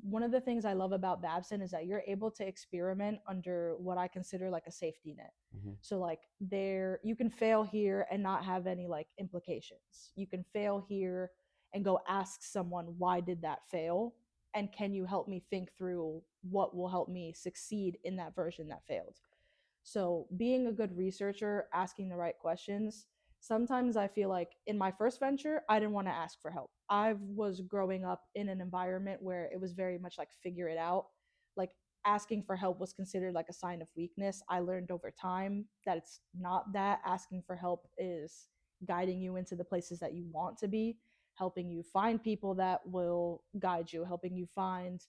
one of the things I love about Babson is that you're able to experiment under what I consider like a safety net. Mm-hmm. So like, there you can fail here and not have any like implications. You can fail here and go ask someone, why did that fail, and can you help me think through what will help me succeed in that version that failed. So being a good researcher, asking the right questions. Sometimes I feel like in my first venture, I didn't want to ask for help. I was growing up in an environment where it was very much like figure it out. Like asking for help was considered like a sign of weakness. I learned over time that it's not that. Asking for help is guiding you into the places that you want to be, helping you find people that will guide you, helping you find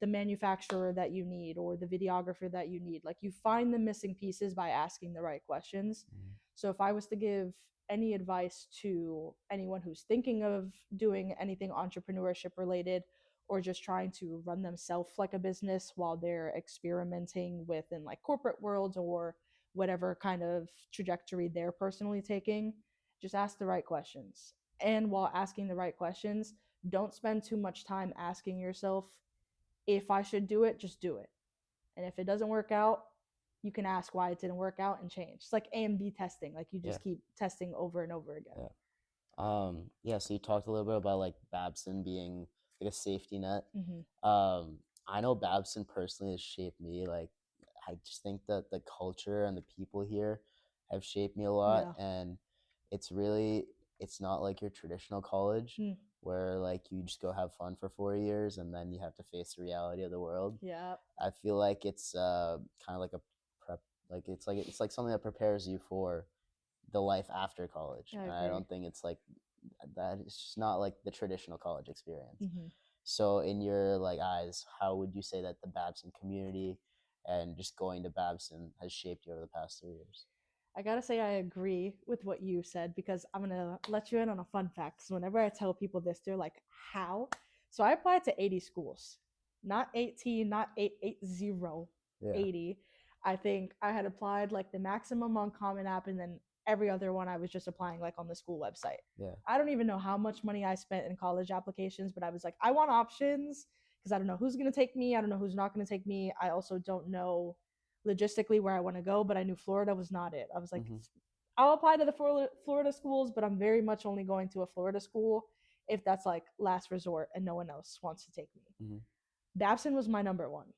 the manufacturer that you need or the videographer that you need. Like you find the missing pieces by asking the right questions. Mm-hmm. So if I was to give any advice to anyone who's thinking of doing anything entrepreneurship related, or just trying to run themselves like a business while they're experimenting within like corporate worlds or whatever kind of trajectory they're personally taking, just ask the right questions. And while asking the right questions, don't spend too much time asking yourself, if I should do it, just do it. And if it doesn't work out, you can ask why it didn't work out and change. It's like A and B testing. Like you Yeah. just keep testing over and over again. Yeah. Yeah, so you talked a little bit about like Babson being like a safety net. Mm-hmm. I know Babson personally has shaped me. Like, I just think that the culture and the people here have shaped me a lot. Yeah. And it's really, it's not like your traditional college Mm. where like you just go have fun for 4 years and then you have to face the reality of the world. Yeah. I feel like it's kind of like a prep, it's like something that prepares you for the life after college. I And I agree. don't think it's like that. It's just not like the traditional college experience. Mm-hmm. So in your like eyes, how would you say that the Babson community and just going to Babson has shaped you over the past 3 years? I gotta say I agree with what you said because I'm gonna let you in on a fun fact. Because whenever I tell people this, they're like, "How?" So I applied to 80 schools, not 18, not 880, Yeah. 80. I think I had applied like the maximum on Common App, and then every other one I was just applying like on the school website. Yeah. I don't even know how much money I spent in college applications, but I was like, I want options because I don't know who's gonna take me. I don't know who's not gonna take me. I also don't know logistically where I want to go, but I knew Florida was not it. I was like, Mm-hmm. I'll apply to the Florida schools, but I'm very much only going to a Florida school if that's like last resort and no one else wants to take me. Mm-hmm. Babson was my number one.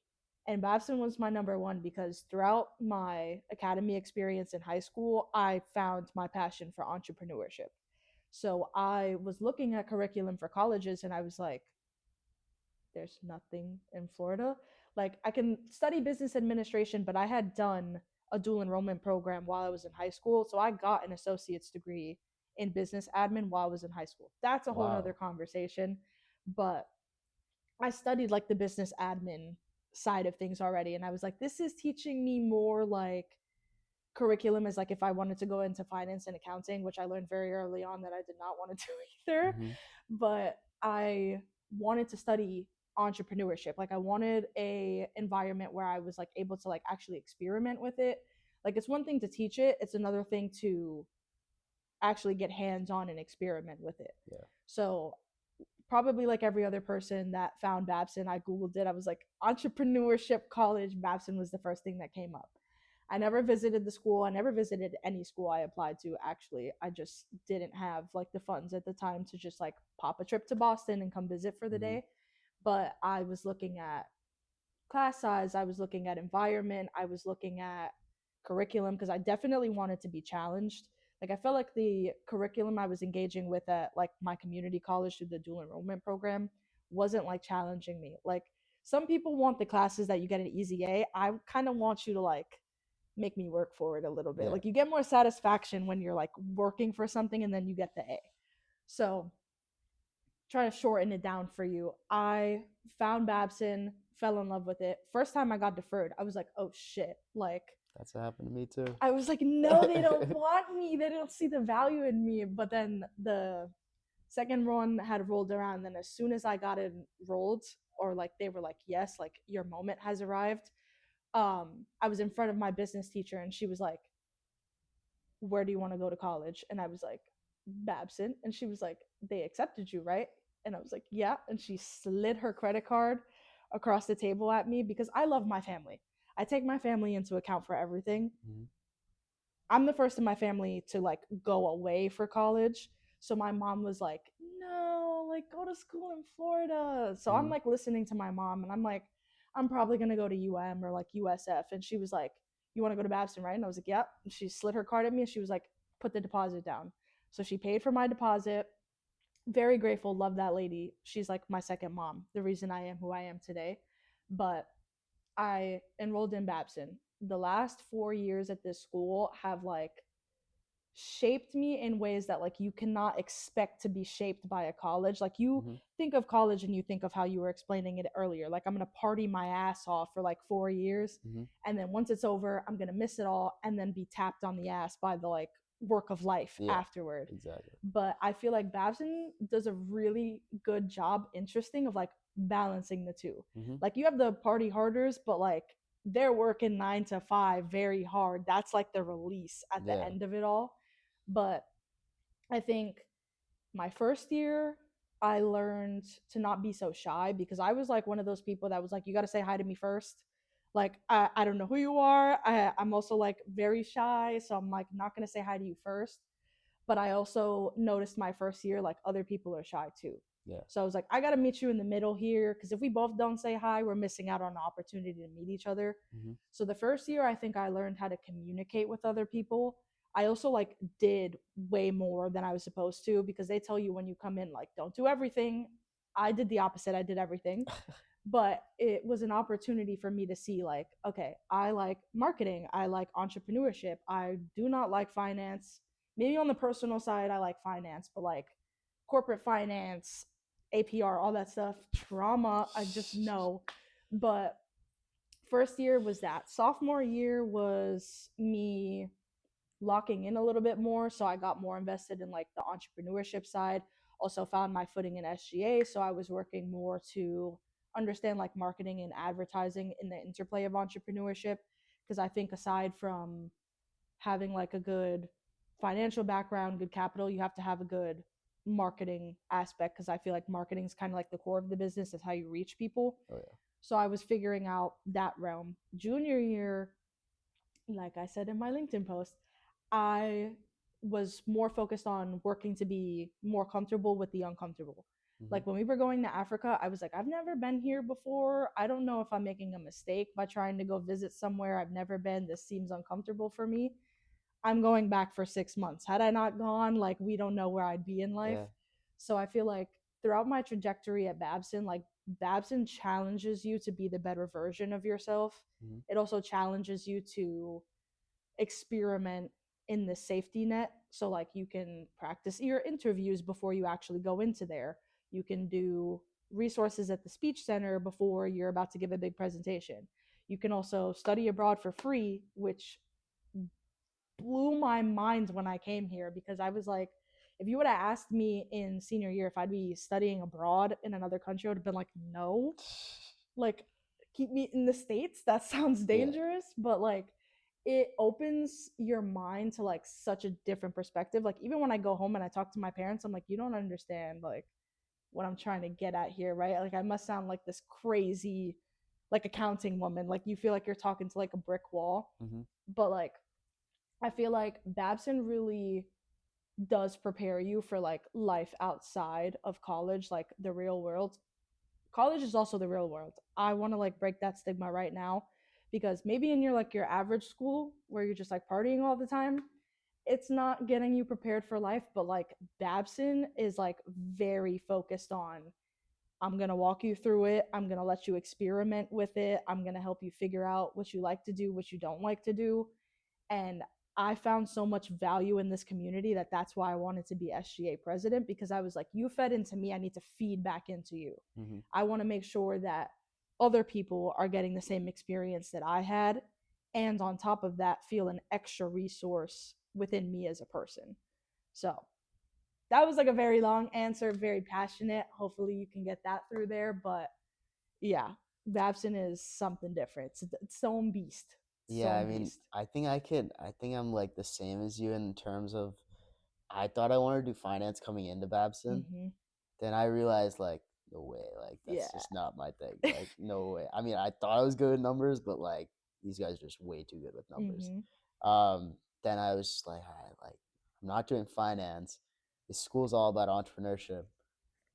And Babson was my number one because throughout my academy experience in high school, I found my passion for entrepreneurship. So I was looking at curriculum for colleges and I was like, there's nothing in Florida. Like I can study business administration, but I had done a dual enrollment program while I was in high school. So I got an associate's degree in business admin while I was in high school. That's a whole nother Wow. conversation. But I studied like the business admin side of things already. And I was like, this is teaching me more like curriculum as like if I wanted to go into finance and accounting, which I learned very early on that I did not want to do either. Mm-hmm. But I wanted to study entrepreneurship. Like I wanted a environment where I was like able to like actually experiment with it. Like it's one thing to teach it, it's another thing to actually get hands on and experiment with it. Yeah. So probably like every other person that found Babson, I Googled it. I was like, entrepreneurship college, Babson was the first thing that came up. I never visited the school. I never visited any school I applied to, actually. I just didn't have like the funds at the time to just like pop a trip to Boston and come visit for the Mm-hmm. day. But I was looking at class size, I was looking at environment, I was looking at curriculum because I definitely wanted to be challenged. Like I felt like the curriculum I was engaging with at like my community college through the dual enrollment program wasn't like challenging me. Like some people want the classes that you get an easy A. I kind of want you to like make me work for it a little bit. Yeah. Like you get more satisfaction when you're like working for something and then you get the A. So try to shorten it down for you. I found Babson, fell in love with it. First time I got deferred, I was like, oh shit. Like, That's what happened to me too. I was like, no, they don't want me. They don't see the value in me. But then the second one had rolled around. Then as soon as I got it rolled, or like they were like, yes, like your moment has arrived. I was in front of my business teacher and she was like, where do you want to go to college? And I was like, Babson. And she was like, they accepted you, right? And I was like, yeah. And she slid her credit card across the table at me because I love my family. I take my family into account for everything. Mm-hmm. I'm the first in my family to like go away for college. So my mom was like, no, like go to school in Florida. So I'm Mm-hmm. like listening to my mom and I'm like, I'm probably going to go to UM or like USF. And she was like, you want to go to Babson, right? And I was like, yep. And she slid her card at me and she was like, put the deposit down. So she paid for my deposit. Very grateful. Love that lady. She's like my second mom, the reason I am who I am today. But I enrolled in Babson. The last 4 years at this school have like shaped me in ways that like you cannot expect to be shaped by a college. Like you Mm-hmm. think of college and you think of how you were explaining it earlier. Like I'm going to party my ass off for like 4 years Mm-hmm. and then once it's over, I'm going to miss it all and then be tapped on the ass by the like work of life Yeah. afterward. Exactly. But I feel like Babson does a really good job interesting of like balancing the two. Mm-hmm. Like you have the party harders, but like they're working 9 to 5 very hard. That's like the release at the Yeah. end of it all. But I think my first year, I learned to not be so shy because I was like one of those people that was like, you got to say hi to me first. Like I don't know who you are. I'm also like very shy, so I'm like not gonna say hi to you first. But I also noticed my first year like other people are shy too. Yeah. So I was like, I gotta meet you in the middle here because if we both don't say hi, we're missing out on the opportunity to meet each other. Mm-hmm. So the first year, I think I learned how to communicate with other people. I also like did way more than I was supposed to because they tell you when you come in like don't do everything. I did the opposite. I did everything, but it was an opportunity for me to see like okay, I like marketing, I like entrepreneurship, I do not like finance. Maybe on the personal side I like finance, but like corporate finance, APR, all that stuff, trauma, I just know. But first year was that. Sophomore year was me locking in a little bit more, so I got more invested in like the entrepreneurship side. Also found my footing in SGA, so I was working more to understand like marketing and advertising in the interplay of entrepreneurship because I think aside from having like a good financial background, good capital, you have to have a good marketing aspect because I feel like marketing is kind of like the core of the business, is how you reach people. Oh yeah. So I was figuring out that realm. Junior year, like I said in my LinkedIn post, I was more focused on working to be more comfortable with the uncomfortable. Mm-hmm. Like when we were going to Africa, I was like, I've never been here before. I don't know if I'm making a mistake by trying to go visit somewhere I've never been. This seems uncomfortable for me. I'm going back for 6 months. Had I not gone, like, we don't know where I'd be in life. Yeah. So I feel like throughout my trajectory at Babson, like, Babson challenges you to be the better version of yourself. Mm-hmm. It also challenges you to experiment in the safety net. So, like, you can practice your interviews before you actually go into there. You can do resources at the speech center before you're about to give a big presentation. You can also study abroad for free, which blew my mind when I came here because I was like, if you would have asked me in senior year if I'd be studying abroad in another country, I would have been like, no. Like, keep me in the States. That sounds Yeah. dangerous, but like, it opens your mind to like such a different perspective. Like, even when I go home and I talk to my parents, I'm like, you don't understand like what I'm trying to get at here, right? Like, I must sound like this crazy, like, accounting woman. Like, you feel like you're talking to like a brick wall. Mm-hmm. But like, I feel like Babson really does prepare you for like life outside of college, like the real world. College is also the real world. I want to like break that stigma right now because maybe in your average school where you're just like partying all the time, it's not getting you prepared for life, but like Babson is like very focused on I'm going to walk you through it. I'm going to let you experiment with it. I'm going to help you figure out what you like to do, what you don't like to do. And I found so much value in this community that that's why I wanted to be SGA president because I was like, you fed into me, I need to feed back into you. Mm-hmm. I want to make sure that other people are getting the same experience that I had. And on top of that, feel an extra resource within me as a person. So that was like a very long answer, very passionate. Hopefully, you can get that through there. But yeah, Babson is something different. It's its own beast. Its Yeah, I own mean, beast. I think I'm like the same as you in terms of I thought I wanted to do finance coming into Babson. Mm-hmm. Then I realized like no way, like Yeah. that's just not my thing. Like no way. I mean, I thought I was good with numbers, but like these guys are just way too good with numbers. Mm-hmm. Um, then I was just like, all right, like I'm not doing finance. This school's all about entrepreneurship.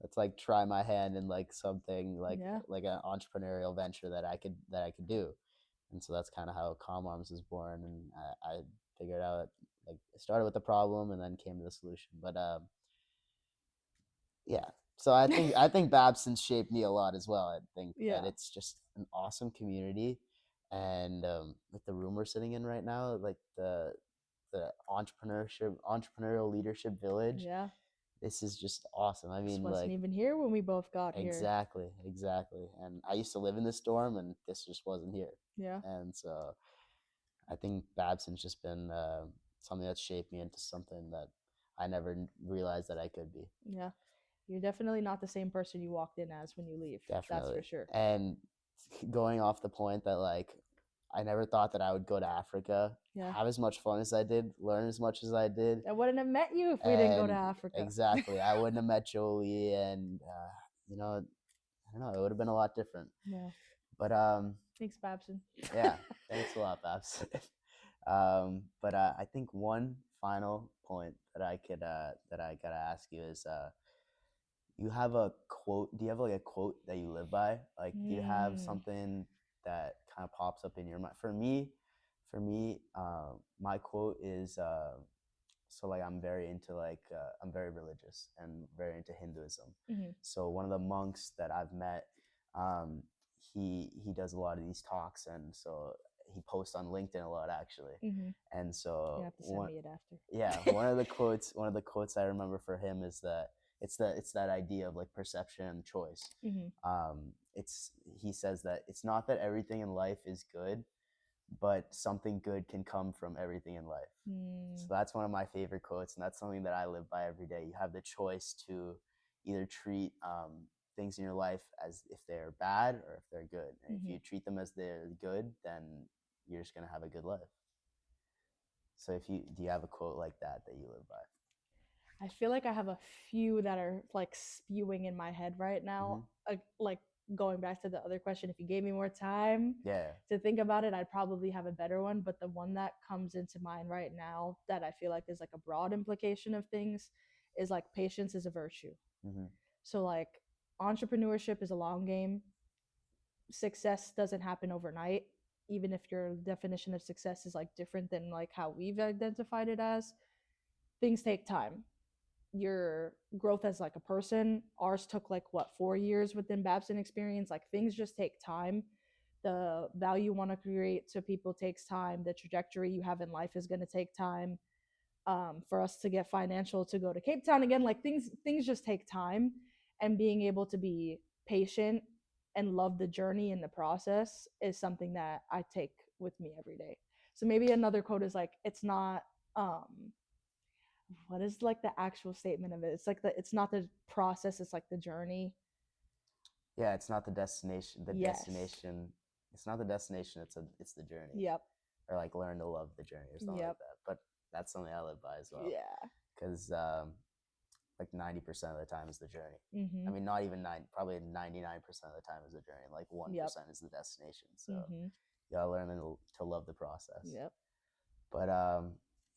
Let's like try my hand in like something Yeah. like an entrepreneurial venture that I could do. And so that's kind of how Calm Arms was born. And I figured out like I started with the problem and then came to the solution. But yeah. So I think Babson shaped me a lot as well. I think that Yeah. it's just an awesome community, and like the room we're sitting in right now, like the entrepreneurial leadership village. Yeah. This is just awesome. I This mean, wasn't like even here when we both got here. exactly, exactly. And I used to live in this dorm, and this just wasn't here. Yeah. And so I think Babson's just been something that's shaped me into something that I never realized that I could be. Yeah. You're definitely not the same person you walked in as when you leave. That's Definitely. for sure. And going off the point that like I never thought that I would go to Africa, Yeah. have as much fun as I did, learn as much as I did, I wouldn't have met you if we didn't go to and Africa. exactly, I wouldn't have met Jolie, and you know, I don't know, it would have been a lot different. Yeah. But Thanks, Babson. yeah, thanks a lot, Babs. But I think one final point that I gotta ask you is you have a quote. Do you have like a quote that you live by? Like, do you have Mm. something that kind of pops up in your mind? For me, my quote is so like I'm very into I'm very religious and very into Hinduism. Mm-hmm. So one of the monks that I've met, um, he does a lot of these talks, and so he posts on LinkedIn a lot actually. Mm-hmm. And You so have to send me it after. yeah, one of the quotes I remember for him is that it's that idea of like perception and choice. Mm-hmm. It's he says that it's not that everything in life is good, but something good can come from everything in life. So Mm. that's one of my favorite quotes, and that's something that I live by every day. You have the choice to either treat things in your life as if they're bad or if they're good. And if Mm-hmm. you treat them as they're good, then you're just gonna have a good life. So if you do you have a quote like that you live by? I feel like I have a few that are like spewing in my head right now. Mm-hmm. Like going back to the other question, if you gave me more time Yeah. to think about it, I'd probably have a better one. But the one that comes into mind right now that I feel like is like a broad implication of things is like patience is a virtue. Mm-hmm. So like entrepreneurship is a long game. Success doesn't happen overnight. Even if your definition of success is like different than like how we've identified it as, things take time. Your growth as like a person, ours took like what 4 years within Babson experience. Like things just take time. The value you want to create to people takes time. The trajectory you have in life is going to take time. For us to get financial to go to Cape Town again, like things just take time, and being able to be patient and love the journey and the process is something that I take with me every day. So maybe another quote is like, it's not what is like the actual statement of it? It's like it's not the process, it's like the journey. Yeah, it's not the destination. The Yes. destination. It's not the destination. It's the journey, Yep. or like learn to love the journey, or something like Yep. that. But that's something I live by as well, Yeah. because like 90% of the time is the journey. I Mhm. mean, not even nine. Probably 99% of the time is the journey. Like one Yep. percent is the destination. So Mhm. you gotta learn to love the process. Yep. But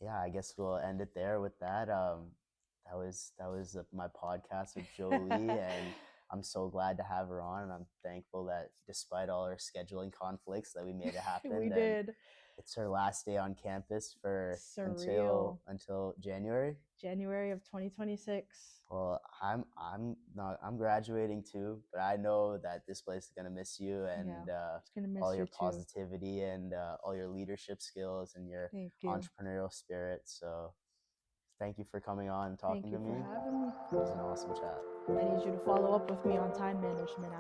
yeah, I guess we'll end it there with that. That was my podcast with Jolie, and I'm so glad to have her on. And I'm thankful that despite all our scheduling conflicts, that we made it We happen. And did. it's her last day on campus for Surreal. until January. January of 2026. Well, I'm not I'm graduating too, but I know that this place is gonna miss you, Yeah. and It's gonna all miss your you too. positivity and all your leadership skills and your Thank you. entrepreneurial spirit. So thank you for coming on and Thank talking to you for me. having me. It was an awesome chat. I need you to follow up with me on time management